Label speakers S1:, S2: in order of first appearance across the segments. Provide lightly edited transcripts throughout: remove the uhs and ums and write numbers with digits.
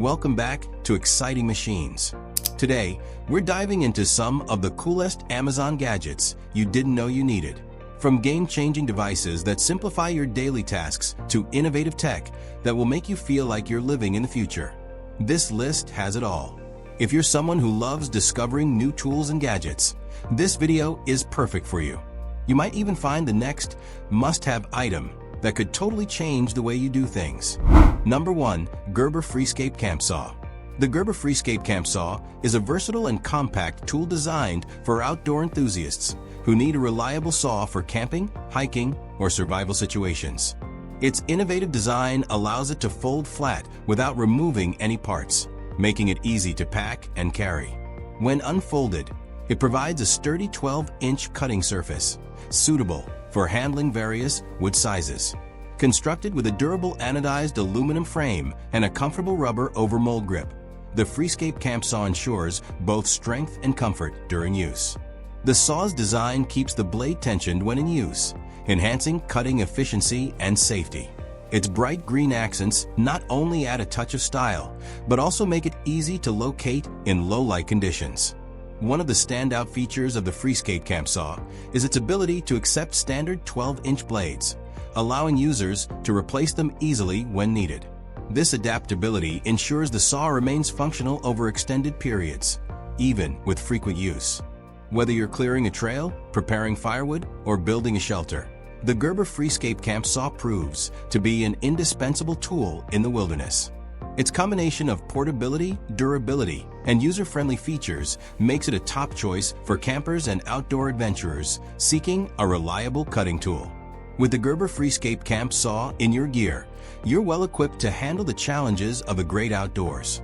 S1: Welcome back to Exciting Machines. Today, we're diving into some of the coolest Amazon gadgets you didn't know you needed. From game-changing devices that simplify your daily tasks to innovative tech that will make you feel like you're living in the future. This list has it all. If you're someone who loves discovering new tools and gadgets, this video is perfect for you. You might even find the next must-have item that could totally change the way you do things. Number 1. Gerber Freescape Camp Saw. The Gerber Freescape Camp Saw is a versatile and compact tool designed for outdoor enthusiasts who need a reliable saw for camping, hiking, or survival situations. Its innovative design allows it to fold flat without removing any parts, making it easy to pack and carry. When unfolded, it provides a sturdy 12-inch cutting surface, suitable for handling various wood sizes. Constructed with a durable anodized aluminum frame and a comfortable rubber over mold grip, the Freescape Camp Saw ensures both strength and comfort during use. The saw's design keeps the blade tensioned when in use, enhancing cutting efficiency and safety. Its bright green accents not only add a touch of style, but also make it easy to locate in low-light conditions. One of the standout features of the Freescape Camp Saw is its ability to accept standard 12-inch blades, allowing users to replace them easily when needed. This adaptability ensures the saw remains functional over extended periods, even with frequent use. Whether you're clearing a trail, preparing firewood, or building a shelter, the Gerber Freescape Camp Saw proves to be an indispensable tool in the wilderness. Its combination of portability, durability, and user-friendly features makes it a top choice for campers and outdoor adventurers seeking a reliable cutting tool. With the Gerber Freescape Camp Saw in your gear, you're well equipped to handle the challenges of the great outdoors.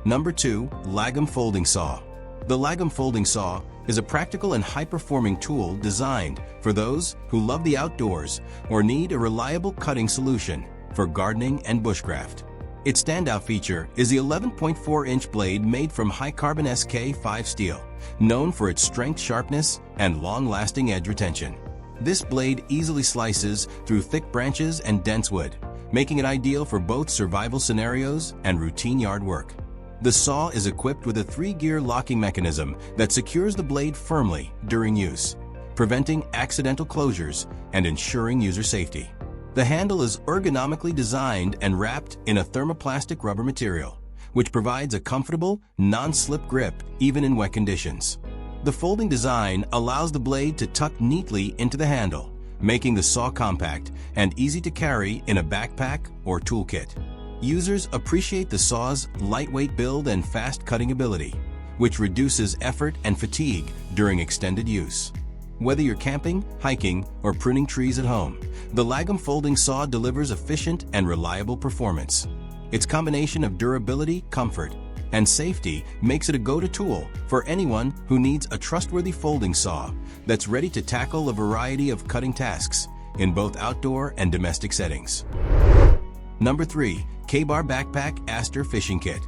S1: Number 2. Lagom Folding Saw. The Lagom Folding Saw is a practical and high-performing tool designed for those who love the outdoors or need a reliable cutting solution for gardening and bushcraft. Its standout feature is the 11.4-inch blade made from high-carbon SK5 steel, known for its strength, sharpness, and long-lasting edge retention. This blade easily slices through thick branches and dense wood, making it ideal for both survival scenarios and routine yard work. The saw is equipped with a 3-gear locking mechanism that secures the blade firmly during use, preventing accidental closures and ensuring user safety. The handle is ergonomically designed and wrapped in a thermoplastic rubber material, which provides a comfortable, non-slip grip even in wet conditions. The folding design allows the blade to tuck neatly into the handle, making the saw compact and easy to carry in a backpack or toolkit. Users appreciate the saw's lightweight build and fast cutting ability, which reduces effort and fatigue during extended use. Whether you're camping, hiking, or pruning trees at home, the Lagom Folding Saw delivers efficient and reliable performance. Its combination of durability, comfort, and safety makes it a go-to tool for anyone who needs a trustworthy folding saw that's ready to tackle a variety of cutting tasks in both outdoor and domestic settings. Number 3. Ka-Bar Backpack Caster Fishing Kit.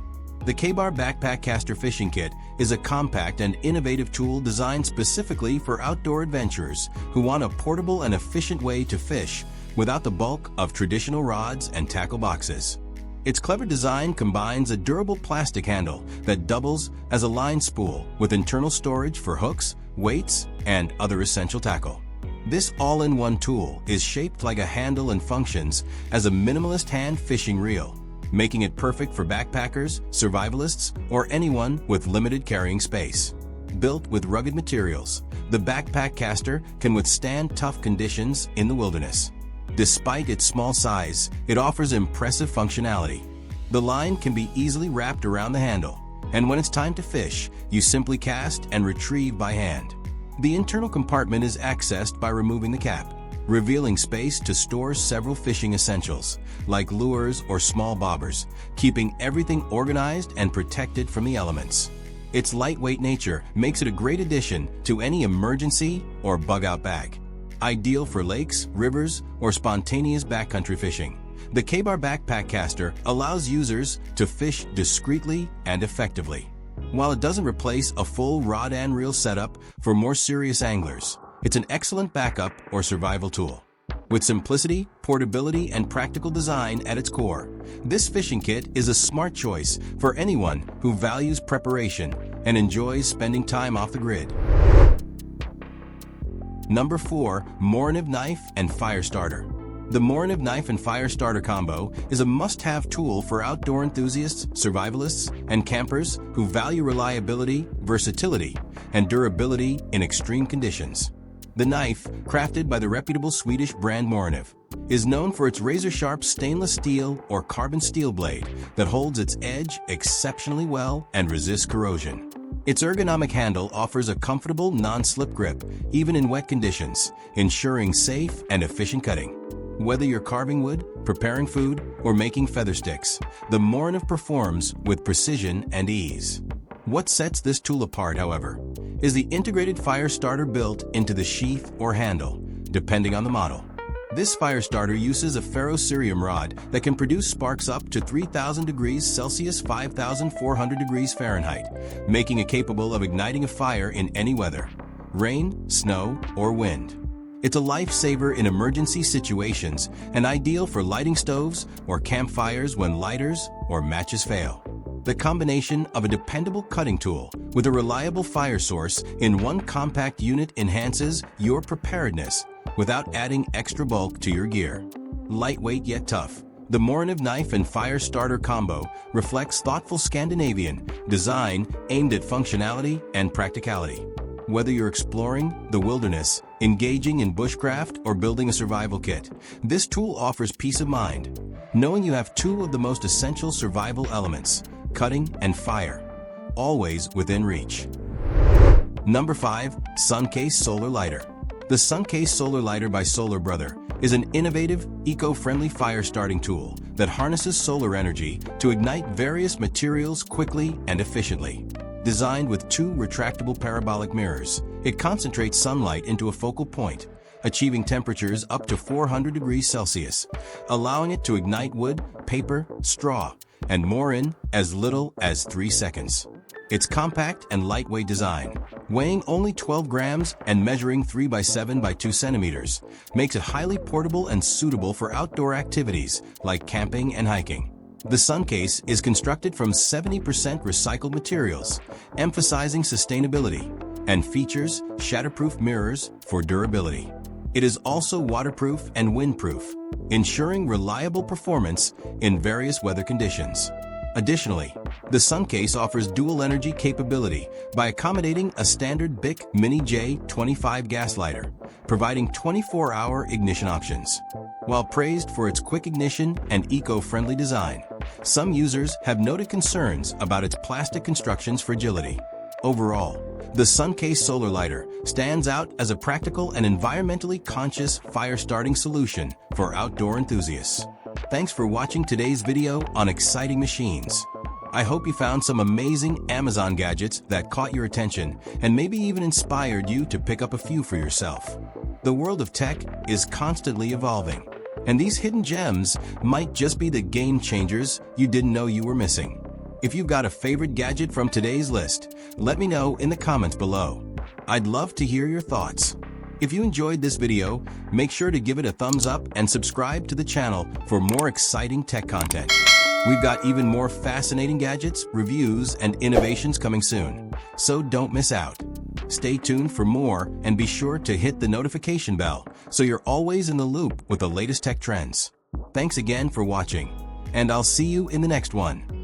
S1: The Ka-Bar Backpack Caster Fishing Kit is a compact and innovative tool designed specifically for outdoor adventurers who want a portable and efficient way to fish without the bulk of traditional rods and tackle boxes. Its clever design combines a durable plastic handle that doubles as a line spool with internal storage for hooks, weights, and other essential tackle. This all-in-one tool is shaped like a handle and functions as a minimalist hand fishing reel, making it perfect for backpackers, survivalists, or anyone with limited carrying space. Built with rugged materials, the backpack caster can withstand tough conditions in the wilderness. Despite its small size, it offers impressive functionality. The line can be easily wrapped around the handle, and when it's time to fish, you simply cast and retrieve by hand. The internal compartment is accessed by removing the cap, revealing space to store several fishing essentials, like lures or small bobbers, keeping everything organized and protected from the elements. Its lightweight nature makes it a great addition to any emergency or bug-out bag. Ideal for lakes, rivers, or spontaneous backcountry fishing, the Ka-Bar Backpack Caster allows users to fish discreetly and effectively. While it doesn't replace a full rod and reel setup for more serious anglers, it's an excellent backup or survival tool. with simplicity, portability, and practical design at its core. This fishing kit is a smart choice for anyone who values preparation and enjoys spending time off the grid. Number 4. Ingenuity Knife and Fire Starter. The Ingenuity Knife and Fire Starter combo is a must-have tool for outdoor enthusiasts, survivalists, and campers who value reliability, versatility, and durability in extreme conditions. The knife, crafted by the reputable Swedish brand Ingenuity, is known for its razor-sharp stainless steel or carbon steel blade that holds its edge exceptionally well and resists corrosion. Its ergonomic handle offers a comfortable, non-slip grip, even in wet conditions, ensuring safe and efficient cutting. Whether you're carving wood, preparing food, or making feather sticks, the Ingenuity performs with precision and ease. What sets this tool apart, however, is the integrated fire starter built into the sheath or handle, depending on the model. This fire starter uses a ferrocerium rod that can produce sparks up to 3,000 degrees Celsius 5,400 degrees Fahrenheit, making it capable of igniting a fire in any weather, rain, snow, or wind. It's a lifesaver in emergency situations and ideal for lighting stoves or campfires when lighters or matches fail. The combination of a dependable cutting tool with a reliable fire source in one compact unit enhances your preparedness without adding extra bulk to your gear. Lightweight yet tough, the Ingenuity Knife and Fire Starter combo reflects thoughtful Scandinavian design aimed at functionality and practicality. Whether you're exploring the wilderness, engaging in bushcraft, or building a survival kit, this tool offers peace of mind, knowing you have two of the most essential survival elements, cutting and fire, always within reach. Number 5. Suncase Solar Lighter. The Suncase Solar Lighter by Solar Brother is an innovative, eco-friendly fire starting tool that harnesses solar energy to ignite various materials quickly and efficiently. Designed with two retractable parabolic mirrors, it concentrates sunlight into a focal point, achieving temperatures up to 400 degrees Celsius, allowing it to ignite wood, paper, straw, and more in as little as 3 seconds. Its compact and lightweight design, weighing only 12 grams and measuring 3 by 7 by 2 centimeters, makes it highly portable and suitable for outdoor activities like camping and hiking. The Suncase is constructed from 70% recycled materials, emphasizing sustainability, and features shatterproof mirrors for durability. It is also waterproof and windproof, ensuring reliable performance in various weather conditions. Additionally, the Suncase offers dual energy capability by accommodating a standard BIC Mini J25 gas lighter, providing 24-hour ignition options. While praised for its quick ignition and eco-friendly design, some users have noted concerns about its plastic construction's fragility. Overall, the Suncase Solar Lighter stands out as a practical and environmentally conscious fire-starting solution for outdoor enthusiasts. Thanks for watching today's video on Xciting Machines. I hope you found some amazing Amazon gadgets that caught your attention and maybe even inspired you to pick up a few for yourself. The world of tech is constantly evolving, and these hidden gems might just be the game changers you didn't know you were missing. If you've got a favorite gadget from today's list, let me know in the comments below. I'd love to hear your thoughts. If you enjoyed this video, make sure to give it a thumbs up and subscribe to the channel for more exciting tech content. We've got even more fascinating gadgets, reviews, and innovations coming soon, so don't miss out. Stay tuned for more and be sure to hit the notification bell so you're always in the loop with the latest tech trends. Thanks again for watching, and I'll see you in the next one.